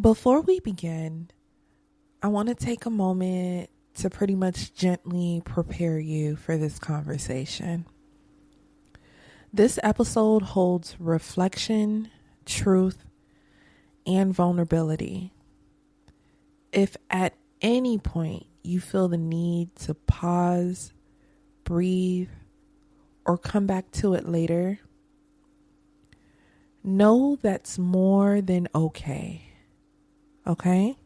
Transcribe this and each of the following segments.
Before we begin, I want to take a moment to pretty much gently prepare you for this conversation. This episode holds reflection, truth, and vulnerability. If at any point you feel the need to pause, breathe, or come back to it later, know that's more than okay. Okay?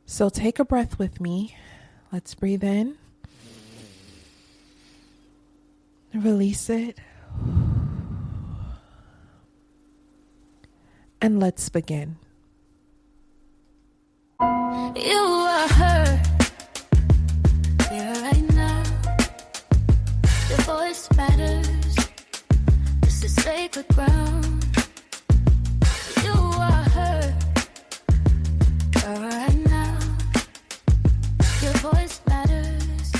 So take a breath with me. Let's breathe in. Release it. And let's begin. You are her. Here right now. Your voice matters. This is sacred ground. You are her. Here right now. Your voice matters.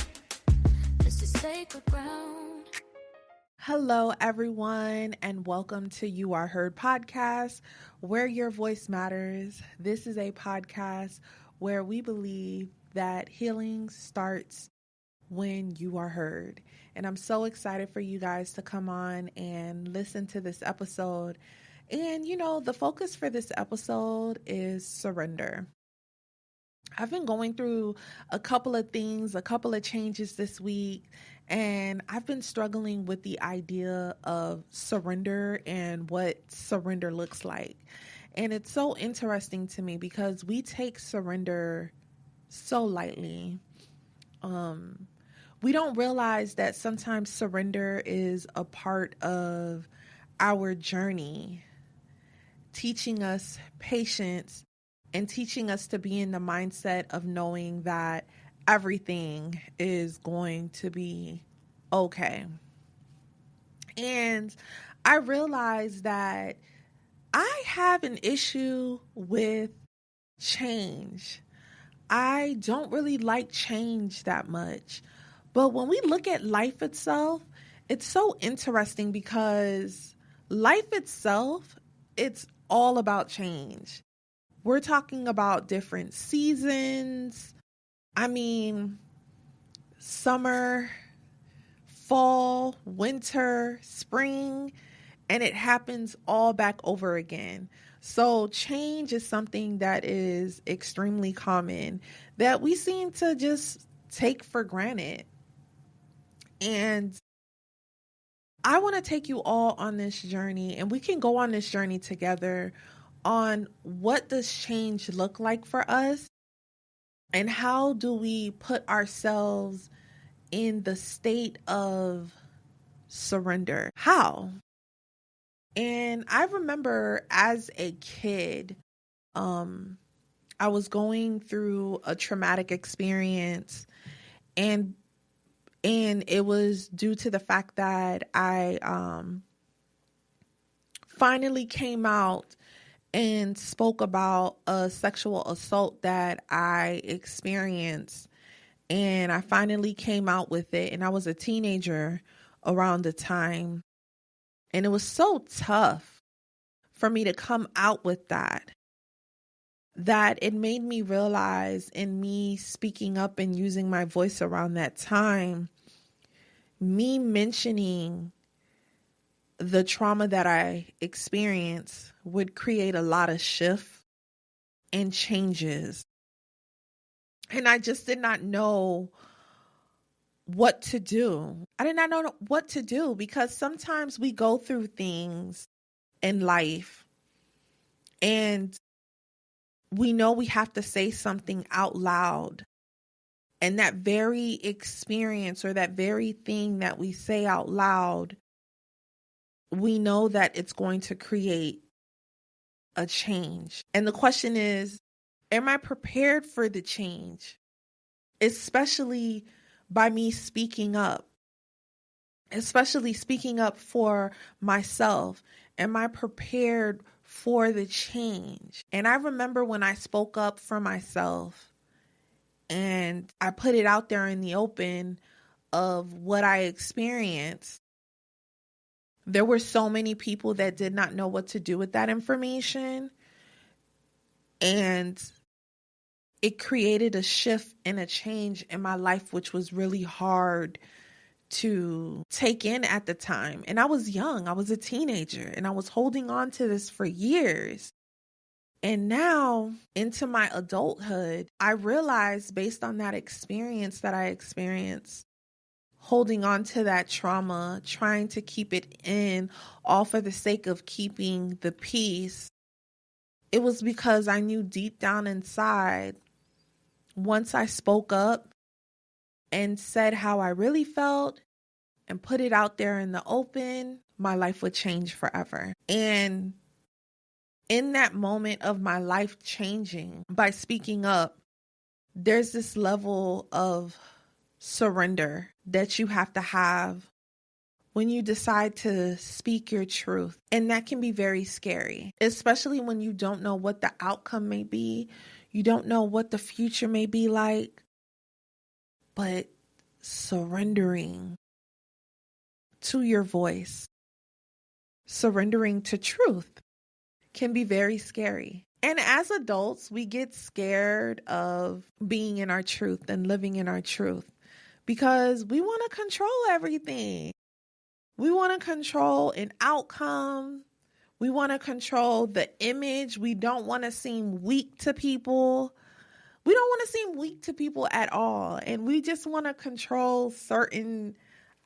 This is sacred ground. Hello, everyone, and welcome to You Are Heard podcast, where your voice matters. This is a podcast where we believe that healing starts when you are heard. And I'm so excited for you guys to come on and listen to this episode. And, the focus for this episode is surrender. I've been going through a couple of things, a couple of changes this week, and I've been struggling with the idea of surrender and what surrender looks like. And it's so interesting to me because we take surrender so lightly. We don't realize that sometimes surrender is a part of our journey, teaching us patience and teaching us to be in the mindset of knowing that everything is going to be okay. And I realized that I have an issue with change. I don't really like change that much. But when we look at life itself, it's so interesting because life itself, it's all about change. We're talking about different seasons. Summer, fall, winter, spring, and it happens all back over again. So change is something that is extremely common that we seem to just take for granted. And I want to take you all on this journey, and we can go on this journey together on what does change look like for us and how do we put ourselves in the state of surrender. How? And I remember as a kid, I was going through a traumatic experience, and it was due to the fact that I finally came out and spoke about a sexual assault that I experienced. And I finally came out with it. And I was a teenager around the time. And it was so tough for me to come out with that it made me realize, in me speaking up and using my voice around that time, me mentioning the trauma that I experienced would create a lot of shift and changes. And I just did not know what to do. I did not know what to do because sometimes we go through things in life and we know we have to say something out loud. And that very experience or that very thing that we say out loud, we know that it's going to create a change. And the question is, am I prepared for the change? Especially by me speaking up, especially speaking up for myself. Am I prepared for the change? And I remember when I spoke up for myself and I put it out there in the open of what I experienced, There were so many people that did not know what to do with that information. And it created a shift and a change in my life, which was really hard to take in at the time. And I was young, I was a teenager, and I was holding on to this for years. And now into my adulthood, I realized based on that experience that I experienced, holding on to that trauma, trying to keep it in, all for the sake of keeping the peace, it was because I knew deep down inside, once I spoke up and said how I really felt and put it out there in the open, my life would change forever. And in that moment of my life changing by speaking up, there's this level of surrender that you have to have when you decide to speak your truth. And that can be very scary, especially when you don't know what the outcome may be. You don't know what the future may be like. But surrendering to your voice, surrendering to truth can be very scary. And as adults, we get scared of being in our truth and living in our truth because we want to control everything. We want to control an outcome. We want to control the image. We don't want to seem weak to people. We don't want to seem weak to people at all. And we just want to control certain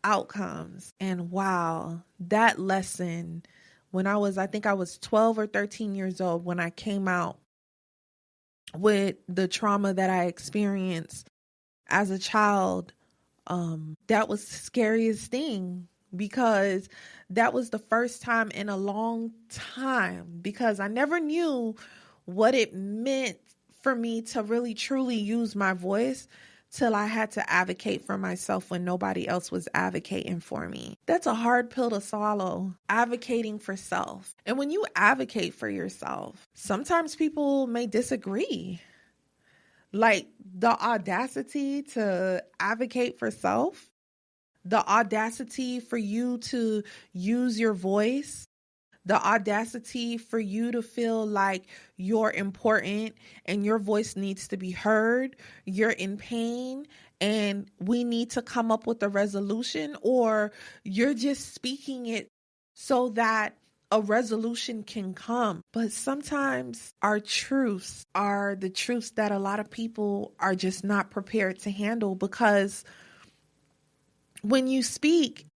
outcomes. And wow, that lesson when I think I was 12 or 13 years old when I came out with the trauma that I experienced as a child, that was the scariest thing because that was the first time in a long time because I never knew what it meant for me to really truly use my voice till I had to advocate for myself when nobody else was advocating for me. That's a hard pill to swallow, advocating for self. And when you advocate for yourself, sometimes people may disagree. Like the audacity to advocate for self, the audacity for you to use your voice, the audacity for you to feel like you're important and your voice needs to be heard, you're in pain and we need to come up with a resolution, or you're just speaking it so that a resolution can come. But sometimes our truths are the truths that a lot of people are just not prepared to handle because when you speak,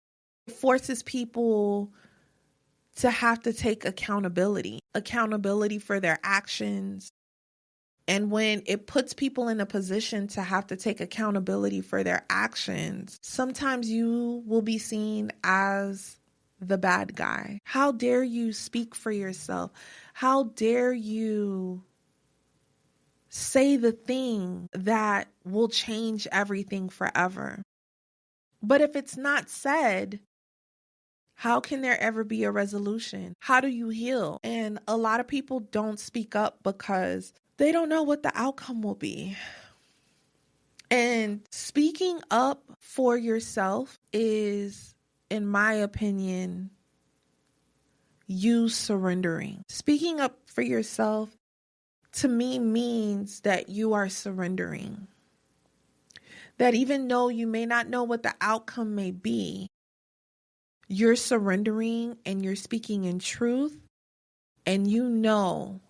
it forces people to have to take accountability for their actions. And when it puts people in a position to have to take accountability for their actions, sometimes you will be seen as the bad guy. How dare you speak for yourself? How dare you say the thing that will change everything forever? But if it's not said, how can there ever be a resolution? How do you heal? And a lot of people don't speak up because they don't know what the outcome will be. And speaking up for yourself is, in my opinion, you surrendering. Speaking up for yourself, to me, means that you are surrendering. That even though you may not know what the outcome may be, you're surrendering and you're speaking in truth. And you know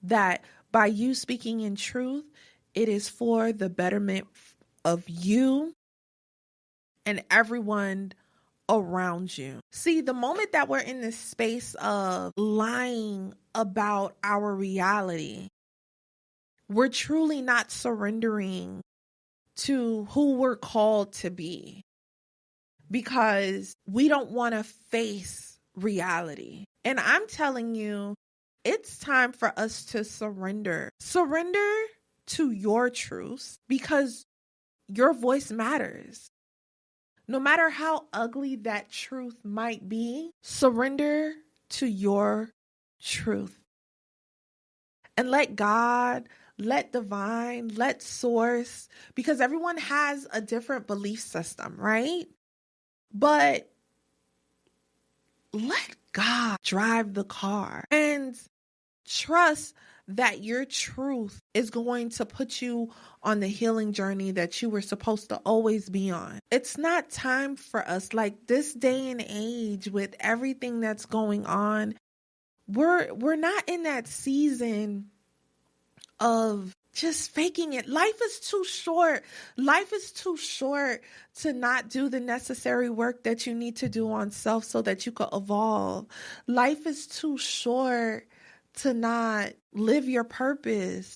that by you speaking in truth, it is for the betterment of you and everyone around you. See, the moment that we're in this space of lying about our reality, we're truly not surrendering to who we're called to be because we don't want to face reality. And I'm telling you, it's time for us to surrender. Surrender to your truths because your voice matters. No matter how ugly that truth might be, surrender to your truth. And let God, let divine, let source, because everyone has a different belief system, right? But let God drive the car and trust that your truth is going to put you on the healing journey that you were supposed to always be on. It's not time for us, like this day and age with everything that's going on. We're not in that season of just faking it. Life is too short. Life is too short to not do the necessary work that you need to do on self so that you could evolve. Life is too short to not live your purpose.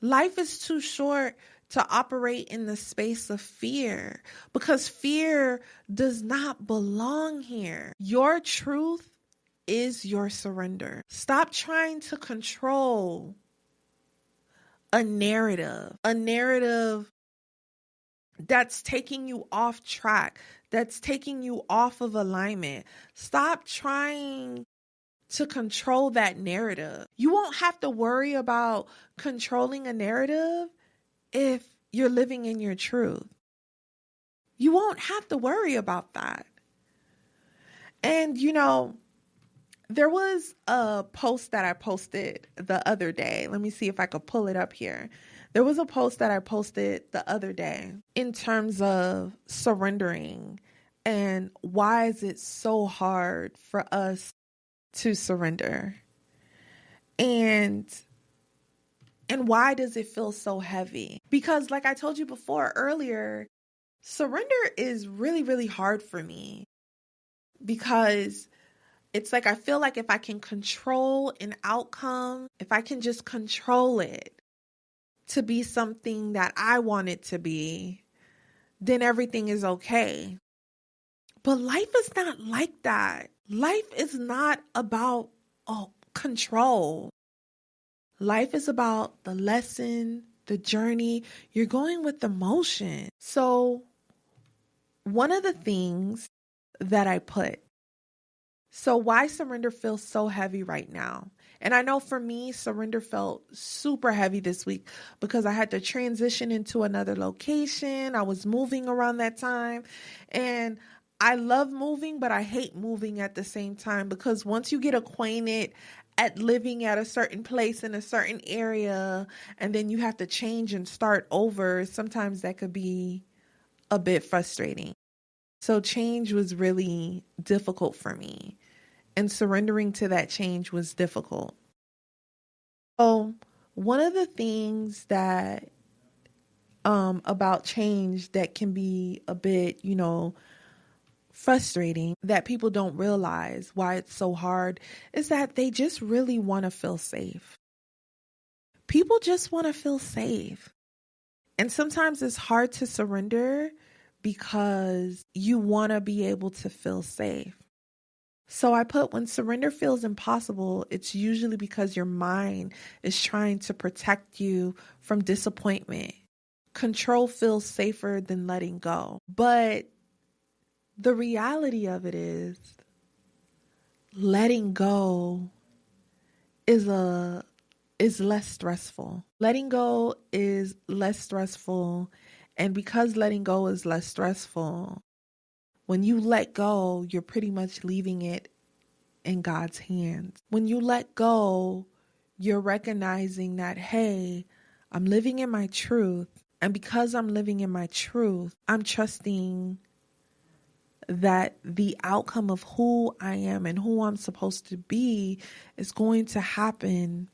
Life is too short to operate in the space of fear, because fear does not belong here. Your truth is your surrender. Stop trying to control a narrative that's taking you off track, that's taking you off of alignment. Stop trying to control that narrative. You won't have to worry about controlling a narrative if you're living in your truth. You won't have to worry about that. And there was a post that I posted the other day. Let me see if I could pull it up here. There was a post that I posted the other day in terms of surrendering and why is it so hard for us to surrender? And why does it feel so heavy? Because like I told you before earlier, surrender is really, really hard for me, because it's like I feel like if I can control an outcome, if I can just control it to be something that I want it to be, then everything is okay. But life is not like that. Life is not about control. Life is about the lesson, the journey. You're going with the motion. So one of the things that I put, so why surrender feels so heavy right now? And I know for me, surrender felt super heavy this week because I had to transition into another location. I was moving around that time, and I love moving, but I hate moving at the same time, because once you get acquainted at living at a certain place in a certain area, and then you have to change and start over, sometimes that could be a bit frustrating. So change was really difficult for me, and surrendering to that change was difficult. So one of the things that about change that can be a bit, frustrating, that people don't realize why it's so hard, is that they just really want to feel safe. People just want to feel safe. And sometimes it's hard to surrender because you want to be able to feel safe. So I put, when surrender feels impossible, it's usually because your mind is trying to protect you from disappointment. Control feels safer than letting go. But the reality of it is, letting go is less stressful. Letting go is less stressful. And because letting go is less stressful, when you let go, you're pretty much leaving it in God's hands. When you let go, you're recognizing that, hey, I'm living in my truth. And because I'm living in my truth, I'm trusting that the outcome of who I am and who I'm supposed to be is going to happen.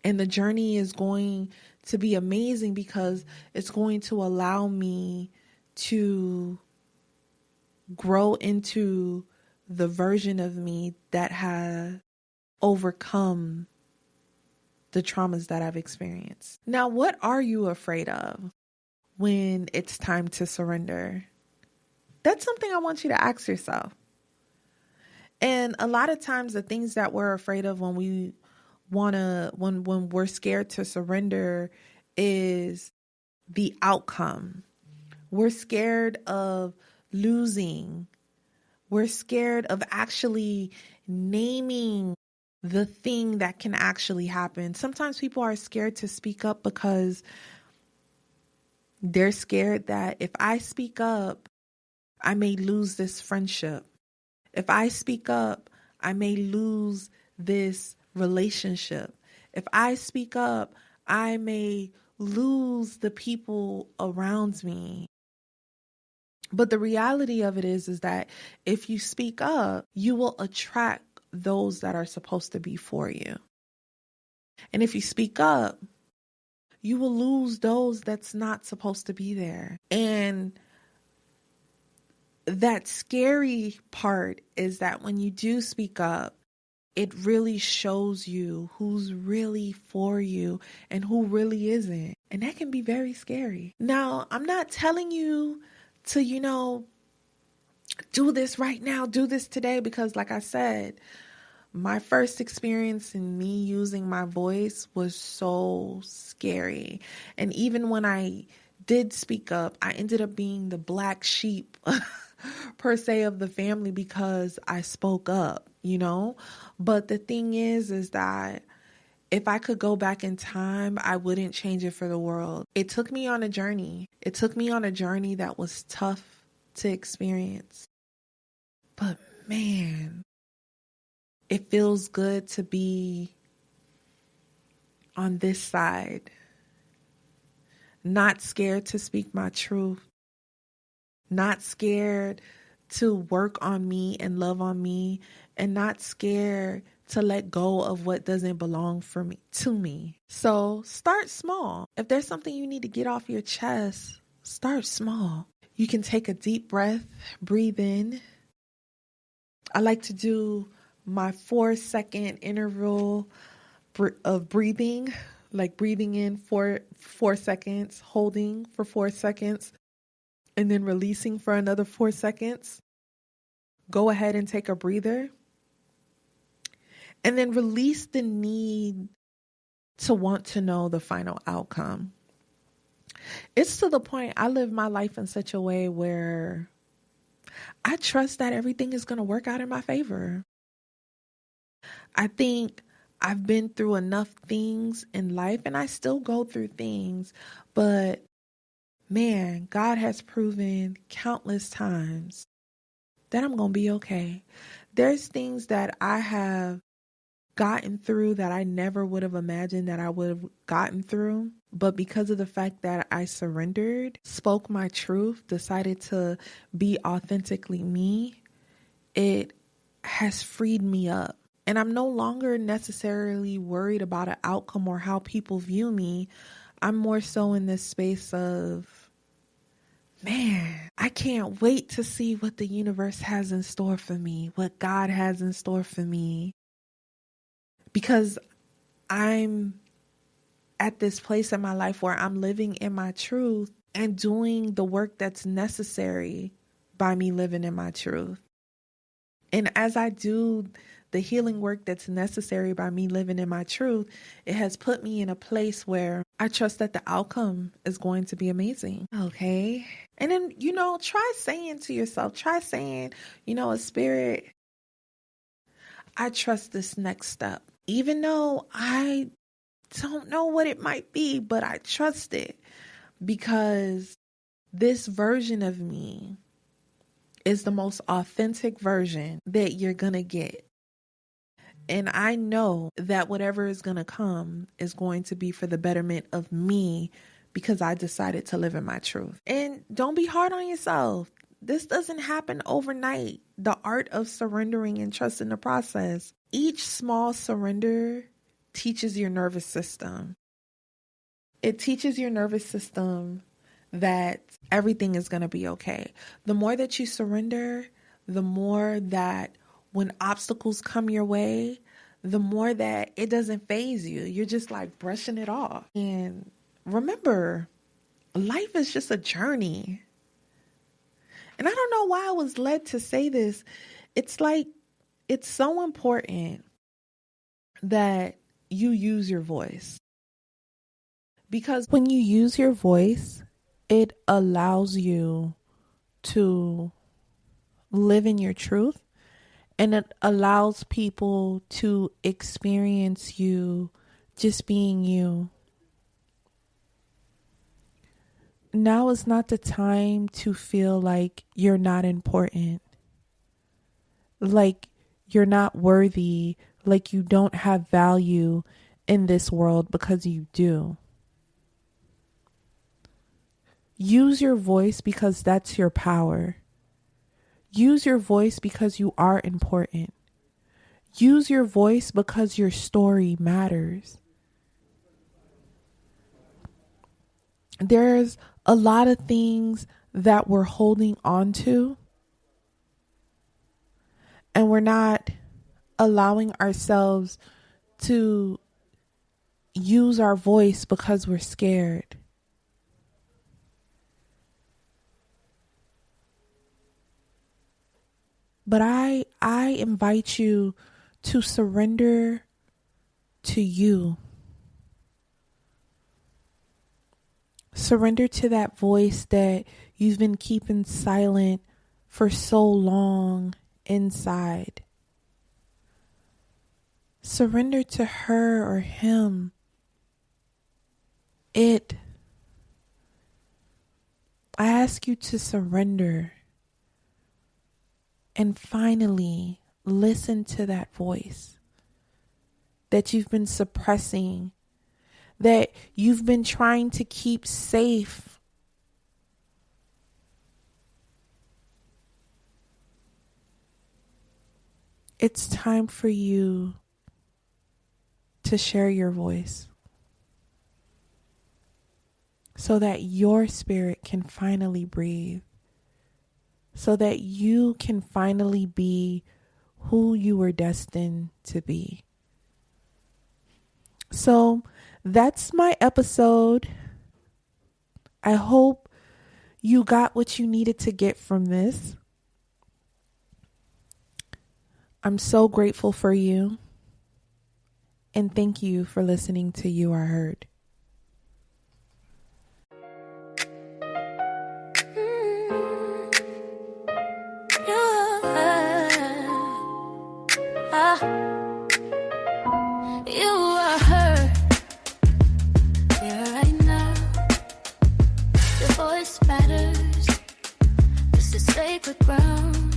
And the journey is going to be amazing, because it's going to allow me to grow into the version of me that has overcome the traumas that I've experienced. Now, what are you afraid of when it's time to surrender? That's something I want you to ask yourself. And a lot of times the things that we're afraid of when we're scared to surrender is the outcome. We're scared of losing. We're scared of actually naming the thing that can actually happen. Sometimes people are scared to speak up because they're scared that if I speak up, I may lose this friendship. If I speak up, I may lose this relationship. If I speak up, I may lose the people around me. But the reality of it is that if you speak up, you will attract those that are supposed to be for you. And if you speak up, you will lose those that's not supposed to be there. And that scary part is that when you do speak up, it really shows you who's really for you and who really isn't. And that can be very scary. Now, I'm not telling you to, do this right now, do this today, because like I said, my first experience in me using my voice was so scary. And even when I did speak up, I ended up being the black sheep per se of the family because I spoke up, But the thing is that if I could go back in time, I wouldn't change it for the world. It took me on a journey. It took me on a journey that was tough to experience. But man, it feels good to be on this side, not scared to speak my truth, not scared to work on me and love on me, and not scared to let go of what doesn't belong to me. So start small. If there's something you need to get off your chest, start small. You can take a deep breath, breathe in. I like to do my 4-second interval of breathing, like breathing in for 4 seconds, holding for 4 seconds, and then releasing for another 4 seconds. Go ahead and take a breather. And then release the need to want to know the final outcome. It's to the point I live my life in such a way where I trust that everything is going to work out in my favor. I think I've been through enough things in life, and I still go through things, but man, God has proven countless times that I'm going to be okay. There's things that I have gotten through that I never would have imagined that I would have gotten through. But because of the fact that I surrendered, spoke my truth, decided to be authentically me, it has freed me up. And I'm no longer necessarily worried about an outcome or how people view me. I'm more so in this space of, man, I can't wait to see what the universe has in store for me, what God has in store for me. Because I'm at this place in my life where I'm living in my truth and doing the work that's necessary by me living in my truth. And as I do the healing work that's necessary by me living in my truth, it has put me in a place where I trust that the outcome is going to be amazing. Okay. And then, try saying to yourself, a spirit, I trust this next step. Even though I don't know what it might be, but I trust it because this version of me is the most authentic version that you're going to get. And I know that whatever is going to come is going to be for the betterment of me because I decided to live in my truth. And don't be hard on yourself. This doesn't happen overnight. The art of surrendering and trusting the process. Each small surrender teaches your nervous system. It teaches your nervous system that everything is going to be okay. The more that you surrender, the more that when obstacles come your way, the more that it doesn't faze you. You're just like brushing it off. And remember, life is just a journey. And I don't know why I was led to say this. It's like, it's so important that you use your voice. Because when you use your voice, it allows you to live in your truth, and it allows people to experience you just being you. Now is not the time to feel like you're not important. like you're not worthy, like you don't have value in this world, because you do. Use your voice because that's your power. Use your voice because you are important. Use your voice because your story matters. There's a lot of things that we're holding on to, and we're not allowing ourselves to use our voice because we're scared. But I invite you to surrender to you. Surrender to that voice that you've been keeping silent for so long inside. Surrender to her or him. I ask you to surrender and finally listen to that voice that you've been suppressing, that you've been trying to keep safe. It's time for you to share your voice so that your spirit can finally breathe, so that you can finally be who you were destined to be. So that's my episode. I hope you got what you needed to get from this. I'm so grateful for you. And thank you for listening to You Are Heard. You are heard. Here right now. Your voice matters. This is sacred ground.